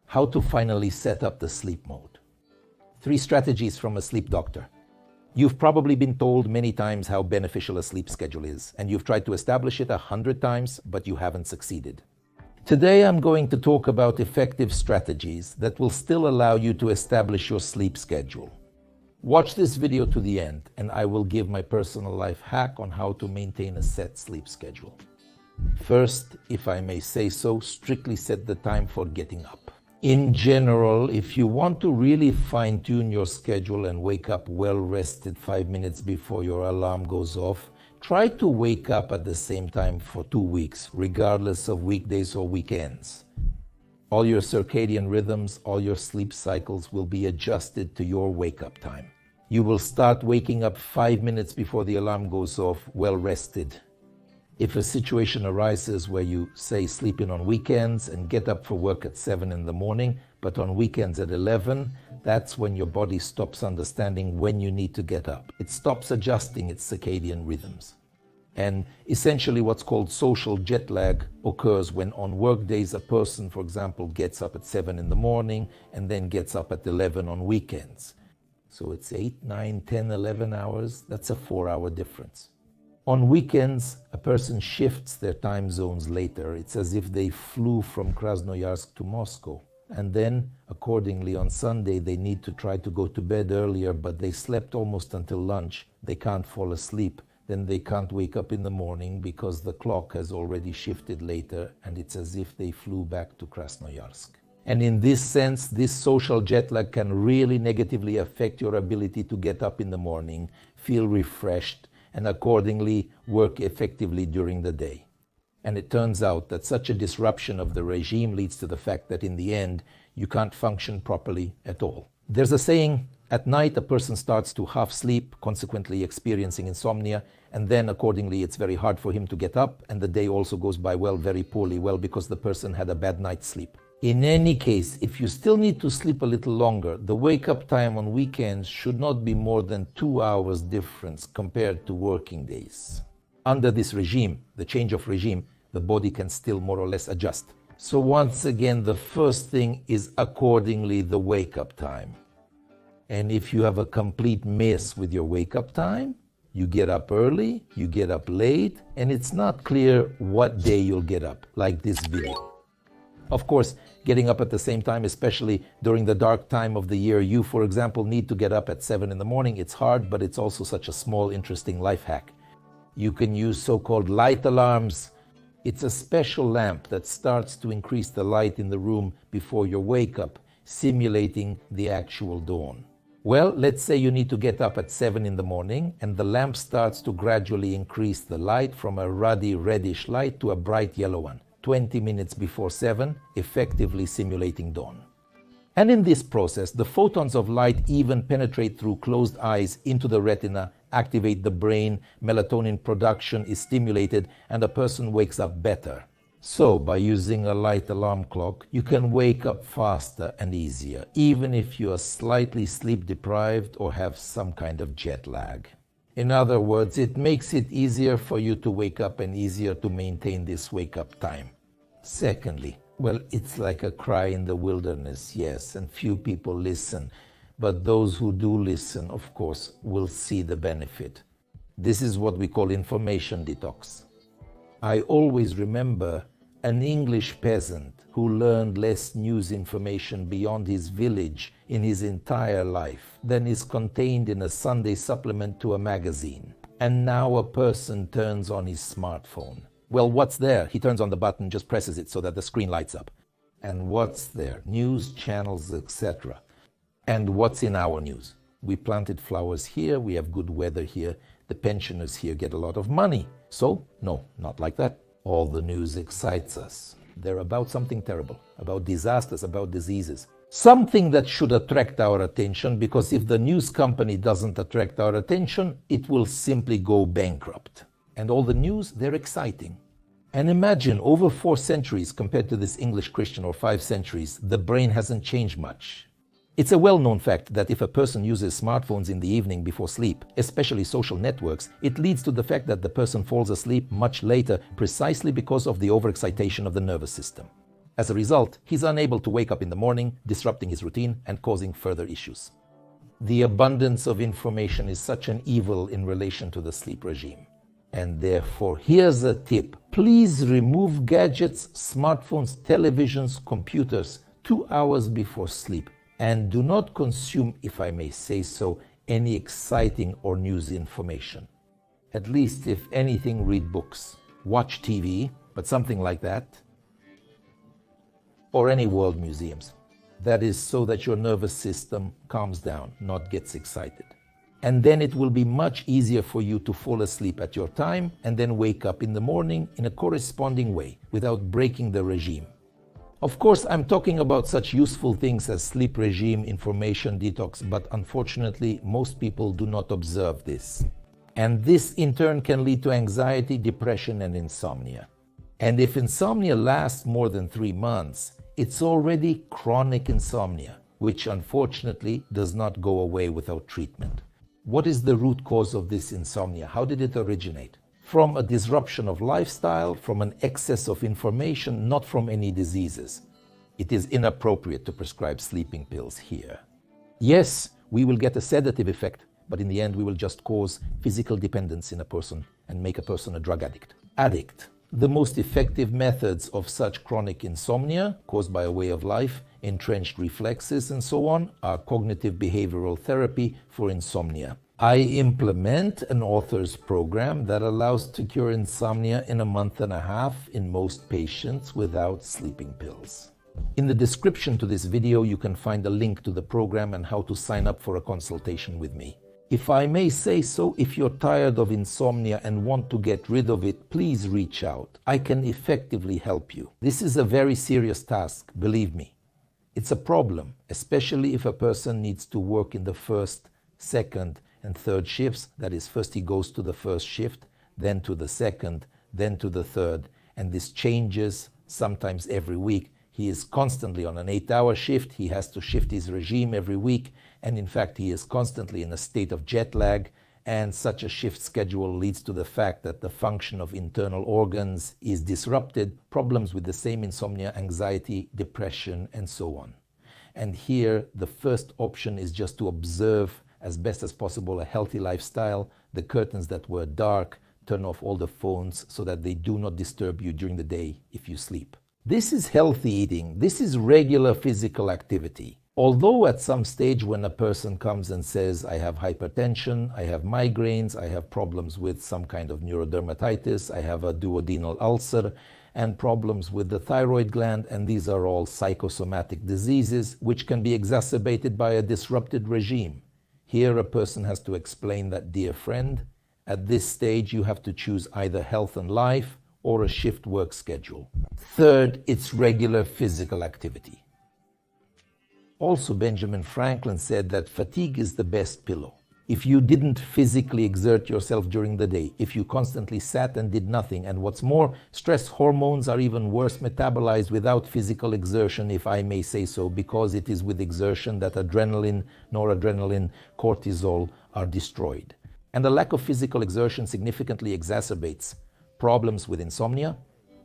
How to finally set up the sleep mode. 3 strategies from a sleep doctor. You've probably been told many times how beneficial a sleep schedule is, and you've tried to establish it 100 times, but you haven't succeeded. Today I'm going to talk about effective strategies that will still allow you to establish your sleep schedule. Watch this video to the end, and I will give my personal life hack on how to maintain a set sleep schedule. First, if I may say so, strictly set the time for getting up. In general, if you want to really fine-tune your schedule and wake up well-rested 5 minutes before your alarm goes off, try to wake up at the same time for 2 weeks, regardless of weekdays or weekends. All your circadian rhythms, all your sleep cycles will be adjusted to your wake-up time. You will start waking up 5 minutes before the alarm goes off, well-rested. If a situation arises where you, say, sleep in on weekends and get up for work at 7 in the morning, but on weekends at 11, that's when your body stops understanding when you need to get up. It stops adjusting its circadian rhythms. And essentially what's called social jet lag occurs when on work days a person, for example, gets up at 7 in the morning and then gets up at 11 on weekends. So it's 8, 9, 10, 11 hours. That's a 4-hour difference. On weekends, a person shifts their time zones later. It's as if they flew from Krasnoyarsk to Moscow. And then, accordingly, on Sunday, they need to try to go to bed earlier, but they slept almost until lunch. They can't fall asleep. Then they can't wake up in the morning because the clock has already shifted later, and it's as if they flew back to Krasnoyarsk. And in this sense, this social jet lag can really negatively affect your ability to get up in the morning, feel refreshed, and accordingly work effectively during the day. And it turns out that such a disruption of the regime leads to the fact that in the end, you can't function properly at all. There's a saying, at night a person starts to half sleep, consequently experiencing insomnia, and then accordingly it's very hard for him to get up, and the day also goes by very poorly, because the person had a bad night's sleep. In any case, if you still need to sleep a little longer, the wake-up time on weekends should not be more than 2 hours difference compared to working days. Under this regime, the change of regime, the body can still more or less adjust. So once again, the first thing is accordingly the wake-up time. And if you have a complete mess with your wake-up time, you get up early, you get up late, and it's not clear what day you'll get up, like this video. Of course, getting up at the same time, especially during the dark time of the year, you, for example, need to get up at 7 in the morning. It's hard, but it's also such a small, interesting life hack. You can use so-called light alarms. It's a special lamp that starts to increase the light in the room before your wake-up, simulating the actual dawn. Well, let's say you need to get up at 7 in the morning, and the lamp starts to gradually increase the light from a ruddy reddish light to a bright yellow one. 20 minutes before 7, effectively simulating dawn. And in this process, the photons of light even penetrate through closed eyes into the retina, activate the brain, melatonin production is stimulated, and a person wakes up better. So, by using a light alarm clock, you can wake up faster and easier, even if you are slightly sleep deprived or have some kind of jet lag. In other words, it makes it easier for you to wake up and easier to maintain this wake-up time. Secondly, well, it's like a cry in the wilderness, yes, and few people listen. But those who do listen, of course, will see the benefit. This is what we call information detox. I always remember an English peasant who learned less news information beyond his village in his entire life than is contained in a Sunday supplement to a magazine. And now a person turns on his smartphone. Well, what's there? He turns on the button, just presses it so that the screen lights up. And what's there? News channels, etc. And what's in our news? We planted flowers here, we have good weather here, the pensioners here get a lot of money. So, no, not like that. All the news excites us. They're about something terrible, about disasters, about diseases. Something that should attract our attention, because if the news company doesn't attract our attention, it will simply go bankrupt. And all the news, they're exciting. And imagine, over 4 centuries compared to this English Christian, or 5 centuries, the brain hasn't changed much. It's a well-known fact that if a person uses smartphones in the evening before sleep, especially social networks, it leads to the fact that the person falls asleep much later, precisely because of the overexcitation of the nervous system. As a result, he's unable to wake up in the morning, disrupting his routine and causing further issues. The abundance of information is such an evil in relation to the sleep regime. And therefore, here's a tip. Please remove gadgets, smartphones, televisions, computers 2 hours before sleep. And do not consume, if I may say so, any exciting or news information. At least, if anything, read books. Watch TV, but something like that. Or any world museums. That is so that your nervous system calms down, not gets excited. And then it will be much easier for you to fall asleep at your time and then wake up in the morning in a corresponding way without breaking the regime. Of course, I'm talking about such useful things as sleep regime, information detox, but unfortunately, most people do not observe this. And this in turn can lead to anxiety, depression, and insomnia. And if insomnia lasts more than 3 months, it's already chronic insomnia, which unfortunately does not go away without treatment. What is the root cause of this insomnia? How did it originate? From a disruption of lifestyle, from an excess of information, not from any diseases. It is inappropriate to prescribe sleeping pills here. Yes, we will get a sedative effect, but in the end we will just cause physical dependence in a person and make a person a drug addict. The most effective methods of such chronic insomnia, caused by a way of life, entrenched reflexes and so on, are cognitive behavioral therapy for insomnia. I implement an author's program that allows to cure insomnia in 1.5 months in most patients without sleeping pills. In the description to this video, you can find a link to the program and how to sign up for a consultation with me. If I may say so, if you're tired of insomnia and want to get rid of it, please reach out. I can effectively help you. This is a very serious task, believe me. It's a problem, especially if a person needs to work in the first, second, and third shifts. That is, first he goes to the first shift, then to the second, then to the third, and this changes sometimes every week. He is constantly on an 8-hour shift. He has to shift his regime every week. And in fact, he is constantly in a state of jet lag. And such a shift schedule leads to the fact that the function of internal organs is disrupted, problems with the same insomnia, anxiety, depression, and so on. And here, the first option is just to observe as best as possible a healthy lifestyle, the curtains that were dark, turn off all the phones so that they do not disturb you during the day if you sleep. This is healthy eating. This is regular physical activity. Although at some stage when a person comes and says, I have hypertension, I have migraines, I have problems with some kind of neurodermatitis, I have a duodenal ulcer, and problems with the thyroid gland, and these are all psychosomatic diseases which can be exacerbated by a disrupted regime. Here a person has to explain that, dear friend, at this stage you have to choose either health and life or a shift work schedule. Third, it's regular physical activity. Also, Benjamin Franklin said that fatigue is the best pillow. If you didn't physically exert yourself during the day, if you constantly sat and did nothing, and what's more, stress hormones are even worse metabolized without physical exertion, if I may say so, because it is with exertion that adrenaline, noradrenaline, cortisol are destroyed. And a lack of physical exertion significantly exacerbates problems with insomnia,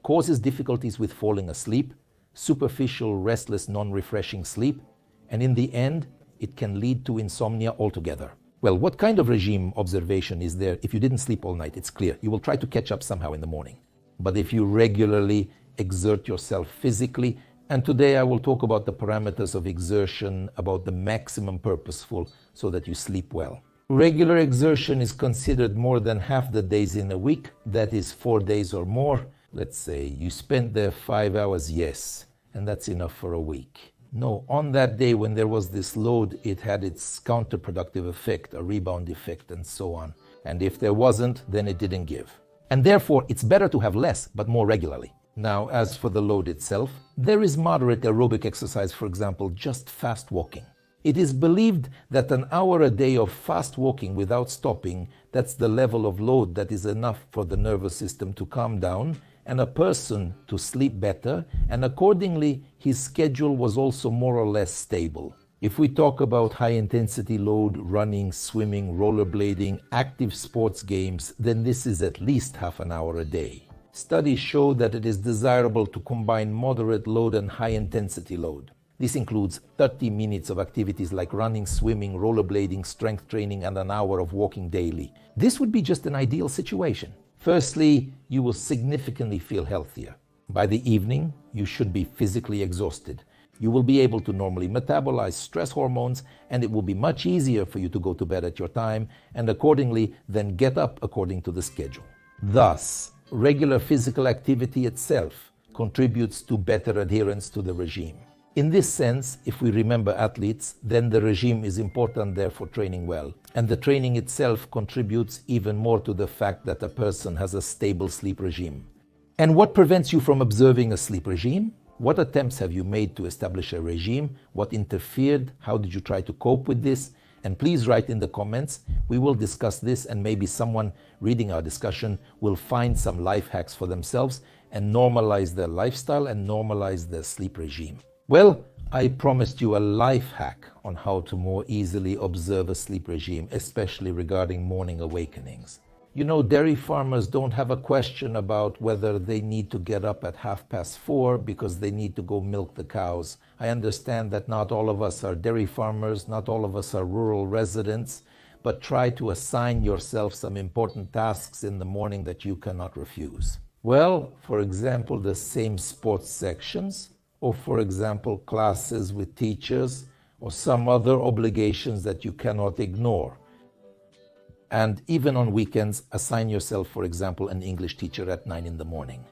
causes difficulties with falling asleep, superficial, restless, non-refreshing sleep, and in the end, it can lead to insomnia altogether. Well, what kind of regime observation is there if you didn't sleep all night? It's clear. You will try to catch up somehow in the morning. But if you regularly exert yourself physically, and today I will talk about the parameters of exertion, about the maximum purposeful, so that you sleep well. Regular exertion is considered more than half the days in a week, that is 4 days or more. Let's say you spent there 5 hours, yes, and that's enough for a week. No, on that day when there was this load, it had its counterproductive effect, a rebound effect, and so on. And if there wasn't, then it didn't give. And therefore, it's better to have less, but more regularly. Now, as for the load itself, there is moderate aerobic exercise, for example, just fast walking. It is believed that an hour a day of fast walking without stopping, that's the level of load that is enough for the nervous system to calm down and a person to sleep better, and accordingly, his schedule was also more or less stable. If we talk about high-intensity load, running, swimming, rollerblading, active sports games, then this is at least half an hour a day. Studies show that it is desirable to combine moderate load and high-intensity load. This includes 30 minutes of activities like running, swimming, rollerblading, strength training, and an hour of walking daily. This would be just an ideal situation. Firstly, you will significantly feel healthier. By the evening, you should be physically exhausted. You will be able to normally metabolize stress hormones, and it will be much easier for you to go to bed at your time and accordingly then get up according to the schedule. Thus, regular physical activity itself contributes to better adherence to the regime. In this sense, if we remember athletes, then the regime is important there for training well. And the training itself contributes even more to the fact that a person has a stable sleep regime. And what prevents you from observing a sleep regime? What attempts have you made to establish a regime? What interfered? How did you try to cope with this? And please write in the comments. We will discuss this, and maybe someone reading our discussion will find some life hacks for themselves and normalize their lifestyle and normalize their sleep regime. Well, I promised you a life hack on how to more easily observe a sleep regime, especially regarding morning awakenings. You know, dairy farmers don't have a question about whether they need to get up at 4:30 because they need to go milk the cows. I understand that not all of us are dairy farmers, not all of us are rural residents, but try to assign yourself some important tasks in the morning that you cannot refuse. Well, for example, the same sports sections, or for example, classes with teachers, or some other obligations that you cannot ignore. And even on weekends, assign yourself, for example, an English teacher at 9 in the morning.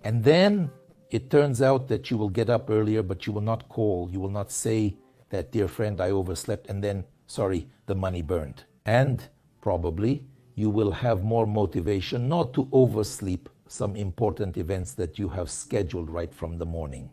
And then it turns out that you will get up earlier, but you will not call, you will not say that, dear friend, I overslept, and then, sorry, the money burned. And probably you will have more motivation not to oversleep some important events that you have scheduled right from the morning.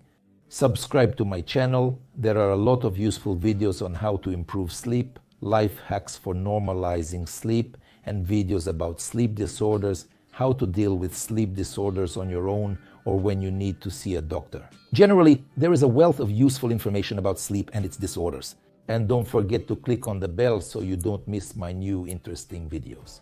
Subscribe to my channel. There are a lot of useful videos on how to improve sleep, life hacks for normalizing sleep, and videos about sleep disorders, how to deal with sleep disorders on your own or when you need to see a doctor. Generally, there is a wealth of useful information about sleep and its disorders. And don't forget to click on the bell so you don't miss my new interesting videos.